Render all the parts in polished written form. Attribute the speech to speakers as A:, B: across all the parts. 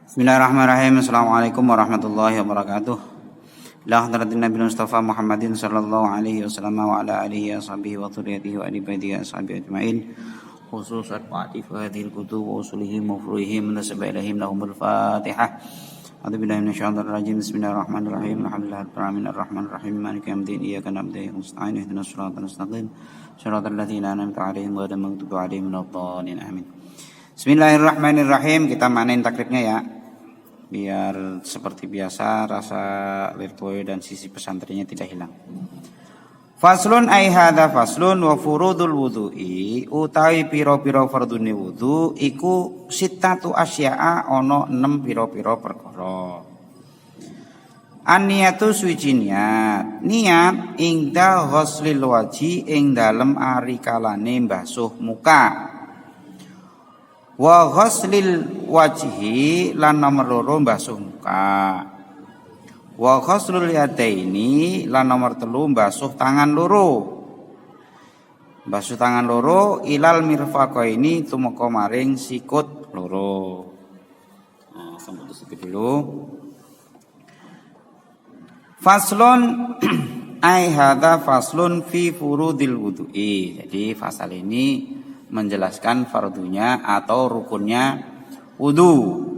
A: Bismillahirrahmanirrahim. Assalamualaikum warahmatullahi wabarakatuh. La hadratin Nabi Mustafa Muhammadin sallallahu alaihi wasallam wa ala alihi ashabihi wa dhurriyyatihi wa ali baitihi ashabi ajmain. Khusus at-ta'ati fi hadhil kutub wa usulihim wa furuhihim nasab ilaihim lahumul Fatihah. A'udzu billahi minasyaitonir rajim. Bismillahirrahmanirrahim. Alhamdulillahil alamin arrahmanir rahim maliki yaumiddin iyyaka na'budu wa iyyaka nasta'in ihdinas siratal mustaqim siratal ladzina an'amta 'alaihim ghairil maghdubi 'alaihim waladdallin. Amin. Bismillahirrahmanirrahim. Kita mainin takribnya ya. Biar seperti biasa rasa lirboy dan sisi pesantrennya tidak hilang. Faslun ai hadza faslun wa furudul wudu'i utawi pira-pira fardune wudu iku sittatu asya'a ana 6 pira-pira perkara. An-niyatu suci niat ingda ghuslil waji ing dalem ari kalane mbasuh muka. Wa ghuslil wajhi lan nomor loro mbasuh muka. Wa ghuslul yadaini lan nomor 3 mbasuh tangan loro. Mbasuh tangan loro ilal mirfaqaini tumeka maring sikut loro. Nah, sampai di situ dulu. Faslun ai hadza faslun fi furudil wudu'i. Jadi fasal ini menjelaskan fardunya atau rukunnya wudu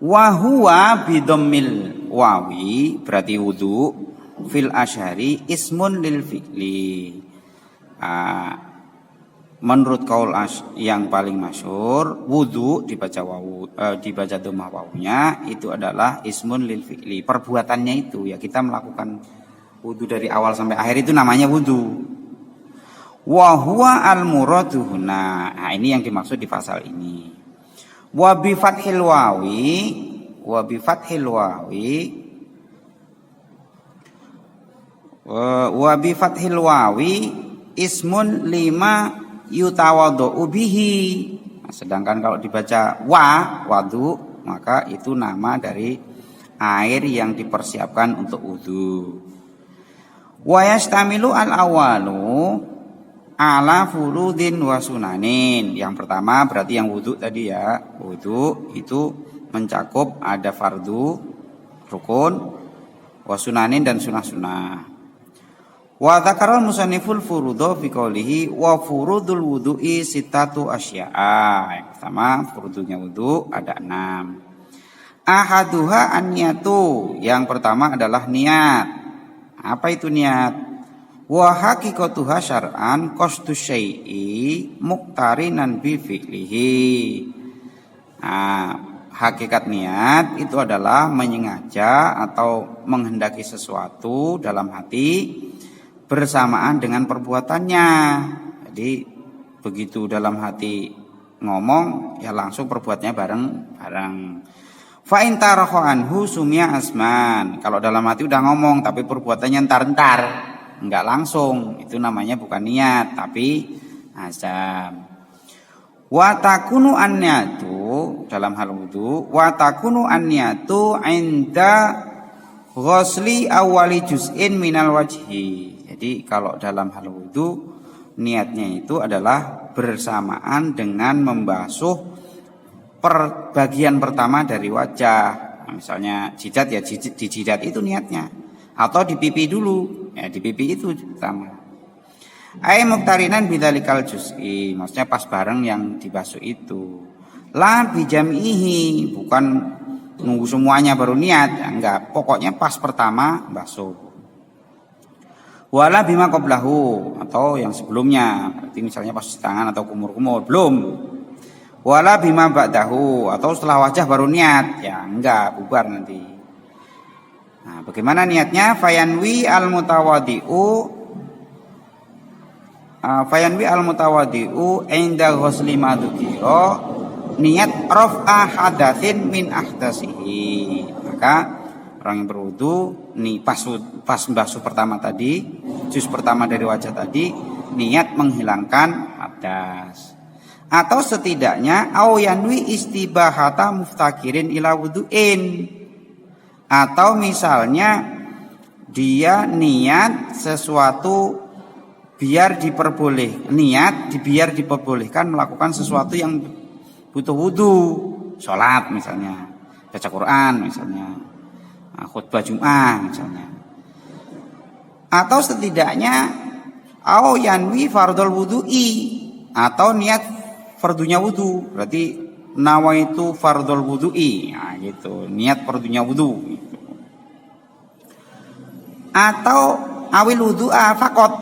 A: wa huwa bidammil wawi berarti wudu fil asyari ismun lil fi'li. Menurut kaul yang paling masyhur, wudu dibaca dhammah wawunya itu adalah ismun lil fi'li. Perbuatannya itu ya kita melakukan wudu dari awal sampai akhir itu namanya wudu. Wa huwa al muradu huna. Nah, ini yang dimaksud di pasal ini. Wa bi fathil wawi ismun lima yutawadhu bihi. Nah, sedangkan kalau dibaca wadu maka itu nama dari air yang dipersiapkan untuk wudu. Wa yastamilu al awalu ala furudin wa sunanin. Yang pertama berarti yang wudu tadi ya. Wudu itu mencakup ada fardu, rukun, wa sunanin dan sunah-sunah. Wa dzakaral musanniful furudha fi qoulihi wa furudul wudu'i sittatu asya'a. Yang pertama furudunya wudu ada 6. Ahaduha an-niyatu. Yang pertama adalah niat. Apa itu niat? Wa haqiqatuha syar'an qasdu syai'i muqtarinan bi fi'lihi. Nah, hakikat niat itu adalah menyengaja atau menghendaki sesuatu dalam hati bersamaan dengan perbuatannya. Jadi begitu dalam hati ngomong ya langsung perbuatannya bareng-bareng. Fa in tarahu anhu sumya asman. Kalau dalam hati udah ngomong tapi perbuatannya entar-entar, enggak langsung, itu namanya bukan niat tapi azam. Wa takunu an-niyatu dalam hal wudu, wa takunu an-niyatu 'inda ghusli awwali juz'in minal wajhi. Jadi kalau dalam hal wudu niatnya itu adalah bersamaan dengan membasuh bagian pertama dari wajah. Nah, misalnya jidat ya di jidat itu niatnya. Atau di pipi dulu. Ya di pipi itu pertama. Ai muqtarinan bidzalikal juz'i. Maksudnya pas bareng yang dibasuh itu. La bijam'ihi, bukan nunggu semuanya baru niat. Ya, enggak, pokoknya pas pertama basuh. Wala bima qablahu, atau yang sebelumnya, berarti misalnya pas cuci tangan atau kumur-kumur belum. Wala bima ba'dahu, atau setelah wajah baru niat. Ya enggak, bubar nanti. Nah, bagaimana niatnya? Fayanwi al-mutawadi'u inda ghusli ma dzukira niat raf'a hadatsin min ahdasihi. Maka orang yang berwudu nih pas basuh pertama tadi, juz pertama dari wajah tadi, niat menghilangkan hadas. Atau setidaknya au yanwi istibahata muftakirin ila wudu'in. Atau misalnya dia niat sesuatu biar diperbolehkan melakukan sesuatu yang butuh wudu, sholat misalnya, baca Quran misalnya, khutbah Jum'ah misalnya, atau setidaknya au yanwi fardhul wudu'i, atau niat fardunya wudu, berarti nawaitu fardhul wudu'i, nah gitu, niat fardunya wudu gitu. Atau awil wudu'a faqat,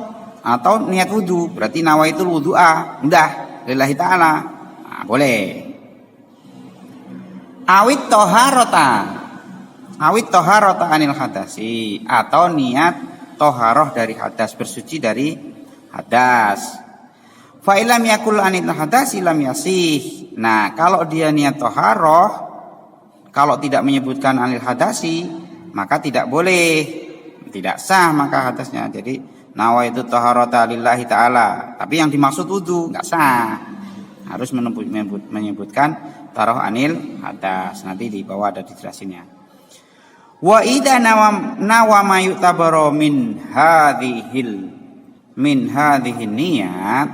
A: atau niat wudu, berarti nawaitul wudu'a, udah lillahi ta'ala, nah, boleh. Awit toharota anil hadasi, atau niat toharoh dari hadas, bersuci dari hadas. Fa ilam yakul anil hadasi lam yasih. Nah, kalau dia niat toharoh, kalau tidak menyebutkan anil hadasi, maka tidak boleh, tidak sah maka hadasnya. Jadi nawaitu toharota lillahi ta'ala, tapi yang dimaksud wudu, nggak sah. Harus menyebutkan taroh anil hadas. Nanti di bawah ada dijelasinnya. Wa idza nawa ma yu'tabaru min hadhihi niyat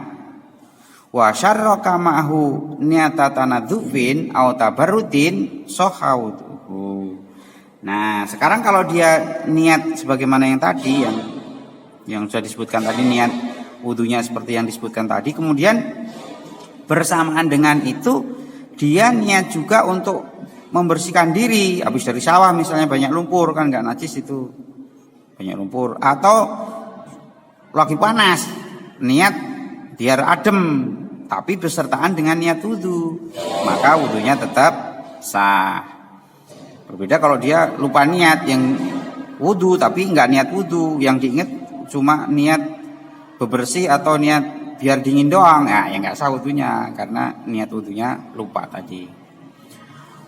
A: wa syarraka ma'hu niyata tanadzufin aw tabarrudin sahawuhu. Nah, sekarang kalau dia niat sebagaimana yang tadi yang sudah disebutkan tadi, niat wudunya seperti yang disebutkan tadi, kemudian bersamaan dengan itu dia niat juga untuk membersihkan diri habis dari sawah misalnya, banyak lumpur kan nggak najis itu, banyak lumpur, atau lagi panas niat biar adem tapi besertaan dengan niat wudu, maka wudunya tetap sah. Berbeda kalau dia lupa niat yang wudu tapi nggak niat wudu, yang diingat cuma niat bebersih atau niat biar dingin doang, ya nggak sah wudunya karena niat wudunya lupa tadi.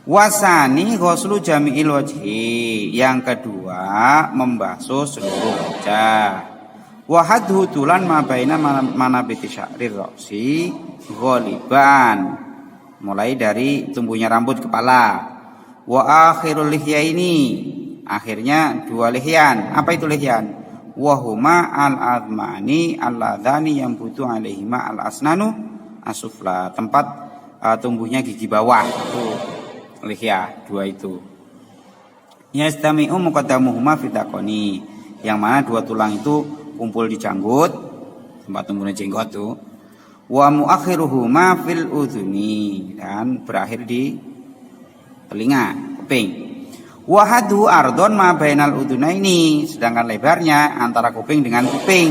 A: Wasani ghuslu jami'il wajhi, yang kedua membasuh seluruh wajah. Wa hadhu tulan ma baina manabiti sya'rir ra'si ghaliban, mulai dari tumbuhnya rambut kepala. Wa akhirul lihyaini, akhirnya dua lihyan. Apa itu lihyan? Wahuma al-admani alladzani yang butuh alaihima al-asnanu asufla, tempat tumbuhnya gigi bawah, itu lihya, dua itu. Yastami'u muqaddamuhuma fitaqoni, yang mana dua tulang itu kumpul di janggut, tempat tumbuhnya jenggot tuh. Wa muakhiruhuma fil udhuni, dan berakhir di telinga, kuping. Wahadu ardon ma bainal udunaini, sedangkan lebarnya antara kuping dengan kuping,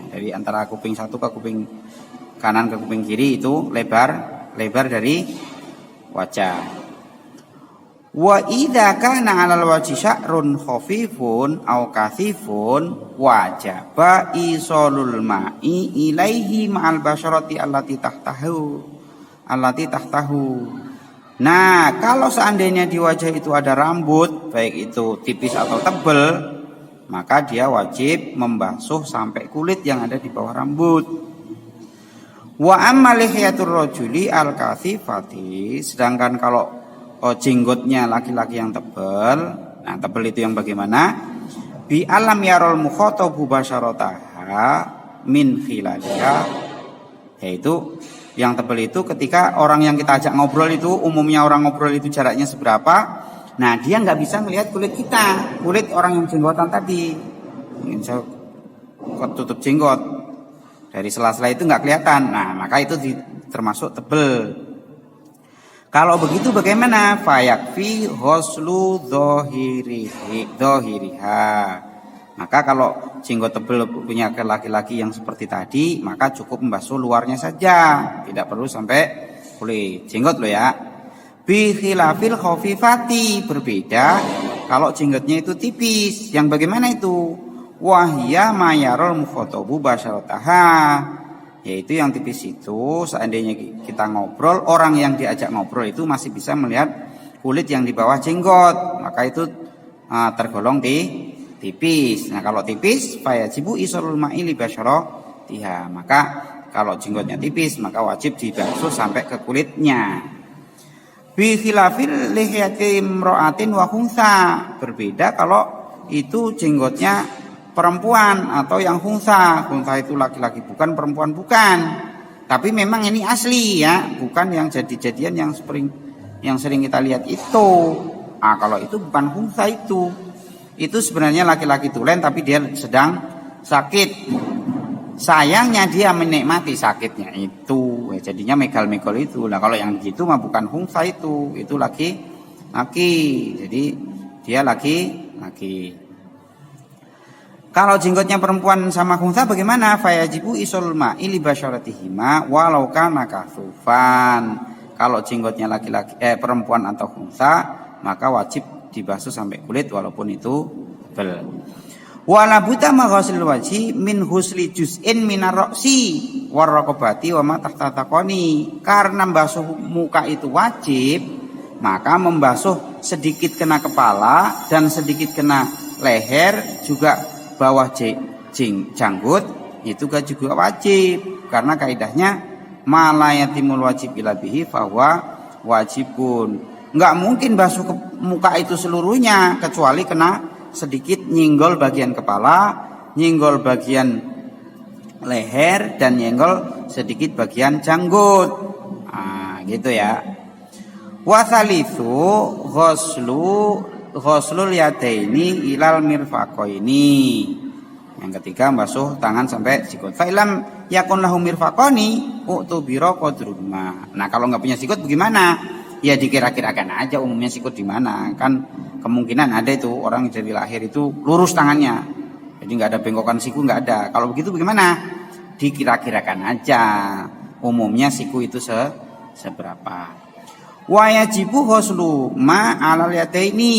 A: dari antara kuping satu ke kuping kanan ke kuping kiri itu lebar dari wajah. Wa idza kana 'alal wajhi sya'run khafifun aw kathifun wajaba isolul ma'i ilaihi ma'al basyarati allati tahtahu. Nah, kalau seandainya di wajah itu ada rambut, baik itu tipis atau tebal, maka dia wajib membasuh sampai kulit yang ada di bawah rambut. Wa amma lihiyatur rajuli al-kathifati, sedangkan kalau jenggotnya laki-laki yang tebal, nah tebal itu yang bagaimana? Bi alam yarul mukhatabu basyarataha min khilaliha, yaitu yang tebal itu ketika orang yang kita ajak ngobrol itu, umumnya orang ngobrol itu jaraknya seberapa, nah dia nggak bisa melihat kulit kita, kulit orang yang jenggotan tadi, saya tutup jenggot, dari sela-sela itu nggak kelihatan, nah maka itu termasuk tebal. Kalau begitu bagaimana? Fayakfi ghuslu dhahiriha. Maka kalau jenggot tebal punya laki-laki yang seperti tadi, maka cukup membasuh luarnya saja, tidak perlu sampai kulit jenggot loh ya. Bi khilafil khafifati, berbeda kalau jenggotnya itu tipis. Yang bagaimana itu? Wahya mayarul mukhatabu basyarataha, yaitu yang tipis itu seandainya kita ngobrol, orang yang diajak ngobrol itu masih bisa melihat kulit yang di bawah jenggot, maka itu tergolong tipis. Nah, kalau tipis fayajibu isolul ma'i li basyaratiha, maka kalau jenggotnya tipis maka wajib dibasuh sampai ke kulitnya. Bi khilafil lihiyati imra'atin wa khunsa, berbeda kalau itu jenggotnya perempuan atau yang khunsa. Khunsa itu laki-laki bukan, perempuan bukan. Tapi memang ini asli ya, bukan yang jadi-jadian yang sering kita lihat itu. Kalau itu bukan khunsa itu. Itu sebenarnya laki-laki tulen tapi dia sedang sakit. Sayangnya dia menikmati sakitnya itu. Jadinya megal-megal itu. Nah, kalau yang gitu mah bukan khunsa itu laki-laki. Jadi dia laki-laki. Kalau jenggotnya perempuan sama khunsa bagaimana? Fayajibu isul ma'i li basyaratihima walau kana kasufan. Kalau jenggotnya laki-laki perempuan atau khunsa, maka wajib dibasuh sampai kulit walaupun itu tebal. Wala buta maghasil wajhi min husli juz'in minar ra'si war raqabati wa ma tahta taqani. Karena membasuh muka itu wajib, maka membasuh sedikit kena kepala dan sedikit kena leher juga bawah janggut itu juga wajib, karena kaidahnya malayatimul wajib ila bihi fahuwa wajibun. Enggak mungkin basuh ke muka itu seluruhnya kecuali kena sedikit nyenggol bagian kepala, nyenggol bagian leher dan nyenggol sedikit bagian janggut. Gitu ya. Wasalitsu ghuslul yadaini ilal mirfaqaini. Yang ketiga membasuh tangan sampai sikut. Fa ilam yakun lahu mirfaqani utubira qadruma. Nah, kalau enggak punya sikut bagaimana? Ya dikira-kirakan aja umumnya sikut di mana. Kan kemungkinan ada itu orang dari lahir itu lurus tangannya. Jadi enggak ada bengkokan siku, enggak ada. Kalau begitu bagaimana? Dikira-kirakan aja. Umumnya siku itu seberapa. Wa yajibu ghuslu ma 'alal yadaini.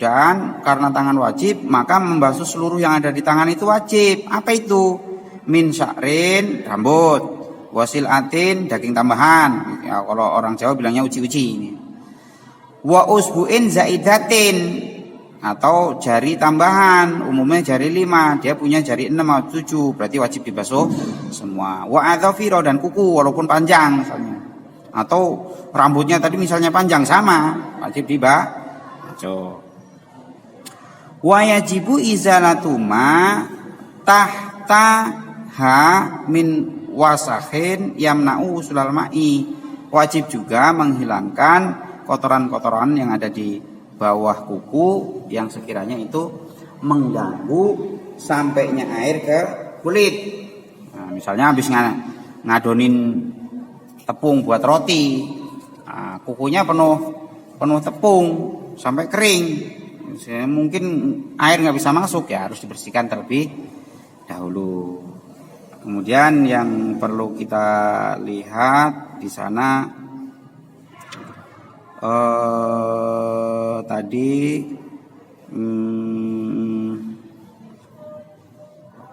A: Dan karena tangan wajib, maka membasuh seluruh yang ada di tangan itu wajib. Apa itu? Min sya'rin, rambut. Wasil atin, daging tambahan. Ya, kalau orang Jawa bilangnya uci-uci. Wa usbu'in zaidatin, atau jari tambahan. Umumnya jari 5, dia punya jari 6 atau 7, berarti wajib dibasuh semua. Wa adzafiro, dan kuku walaupun panjang misalnya. Atau rambutnya tadi misalnya panjang, sama wajib dibasuh. Wa yajibu izalatuma tahta ha min wasakhin yamna'u usulal ma'i. Wajib juga menghilangkan kotoran-kotoran yang ada di bawah kuku yang sekiranya itu mengganggu sampainya air ke kulit. Nah, misalnya habis ngadonin tepung buat roti, kukunya penuh tepung sampai kering, mungkin air nggak bisa masuk, ya harus dibersihkan terlebih dahulu. Kemudian yang perlu kita lihat di sana tadi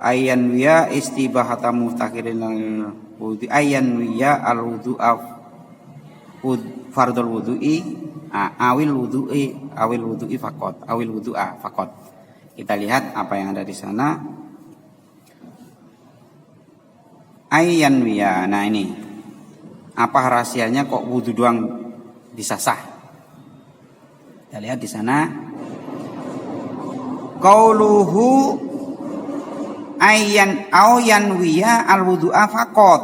A: ayan wiya istibahata muftakirin wudu ayan wiya al wudu'a fardul wudu'i awil wudu'i faqat. Kita lihat apa yang ada di sana. Ayan wiya. Nah, ini apa rahasianya kok wudu doang bisa sah? Kita lihat di sana. Qauluhu ayyan wiya al wudu'a faqat.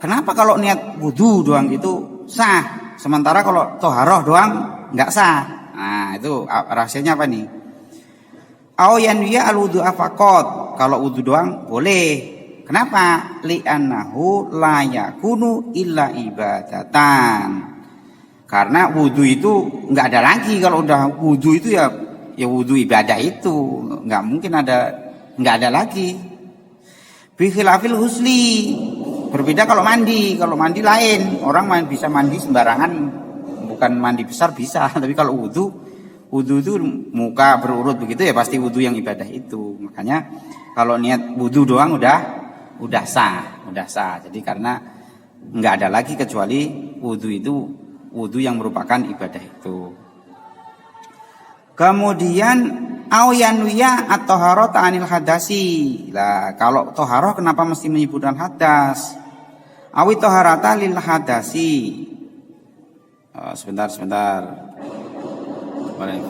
A: Kenapa kalau niat wudu doang itu sah, sementara kalau toharoh doang enggak sah? Nah, itu rahasianya apa nih? Ayyan wiya al wudu'a faqat. Kalau wudu doang boleh. Kenapa? Li'annahu la yakunu illa ibadatan. Karena wudu itu enggak ada lagi. Kalau udah wudu itu ya wudu ibadah itu, enggak mungkin enggak ada lagi. Bi khilafil husli. Berbeda kalau mandi. Kalau mandi lain. Orang bisa mandi sembarangan, bukan mandi besar bisa. Tapi kalau wudu itu muka berurut begitu ya pasti wudu yang ibadah itu. Makanya kalau niat wudu doang udah sah. Jadi karena enggak ada lagi kecuali wudu itu wudu yang merupakan ibadah itu. Kemudian auyanwiya at-taharata anil hadasi. Lah, kalau toharoh kenapa mesti menyebutkan hadas? Awi taharata lil hadasi. Sebentar. Boleh.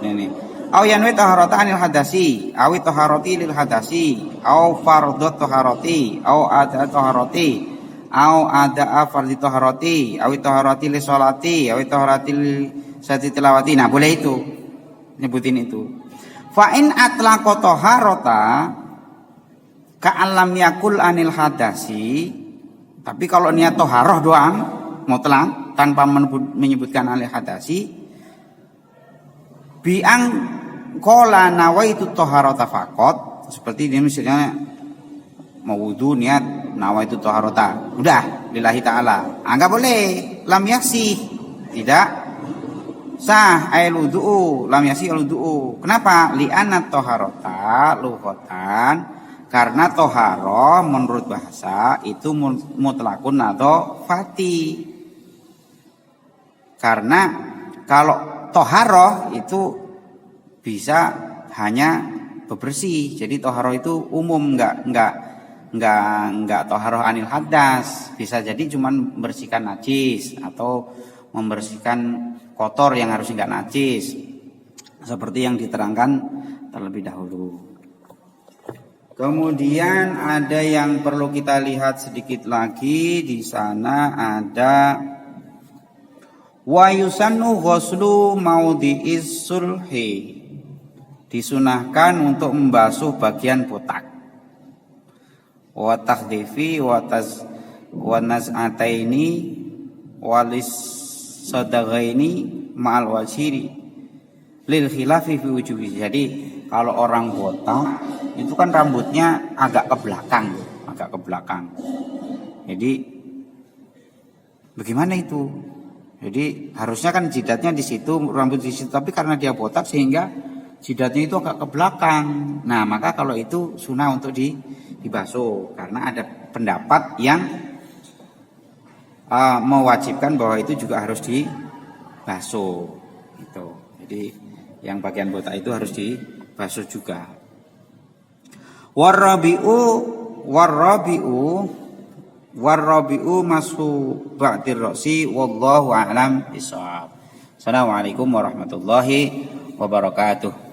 A: Ini. Au yanwi taharata anil hadasi, awi taharati lil hadasi, au fardhu taharati, au ada taharati, au ada fardhu taharati, awi taharati li sholati, awi taharati li sati tilawati. Nah, boleh itu. Nyebutin itu. Fa in atlaqa taharata ka'alam yakul anil hadasi. Tapi kalau niat taharah doang mutlak tanpa menyebutkan anil hadasi, biang qala nawaitu taharata faqat, seperti ini misalnya mau wudu niat nawaitu taharata, udah lillahi taala, enggak boleh, lam yaksih, tidak sah ail wudu, lam yaksih al wudu. Kenapa? Li anna taharata lughatan, karena toharoh menurut bahasa itu mutlakun atau fati. Karena kalau toharoh itu bisa hanya bebersih. Jadi toharoh itu umum, enggak toharoh anil hadas. Bisa jadi cuma membersihkan najis atau membersihkan kotor yang harus enggak najis. Seperti yang diterangkan terlebih dahulu. Kemudian ada yang perlu kita lihat sedikit lagi, di sana ada wa yusannu ghuslu maudhi'is sulhi. Disunahkan untuk membasuh bagian botak. Wa takhdifi wa naz'ataini walis sadaghaini ma'al wajiri lil khilafi fi wujubi. Jadi kalau orang botak itu kan rambutnya agak ke belakang. Jadi bagaimana itu? Jadi harusnya kan jidatnya di situ, rambut di situ, tapi karena dia botak sehingga jidatnya itu agak ke belakang. Nah, maka kalau itu sunnah untuk dibasuh, karena ada pendapat yang mewajibkan bahwa itu juga harus dibasuh. Gitu. Jadi yang bagian botak itu harus dibasuh juga. Warrabi'u masu ba'dir ra'si wallahu a'lam bishawab. Assalamualaikum warahmatullahi wabarakatuh.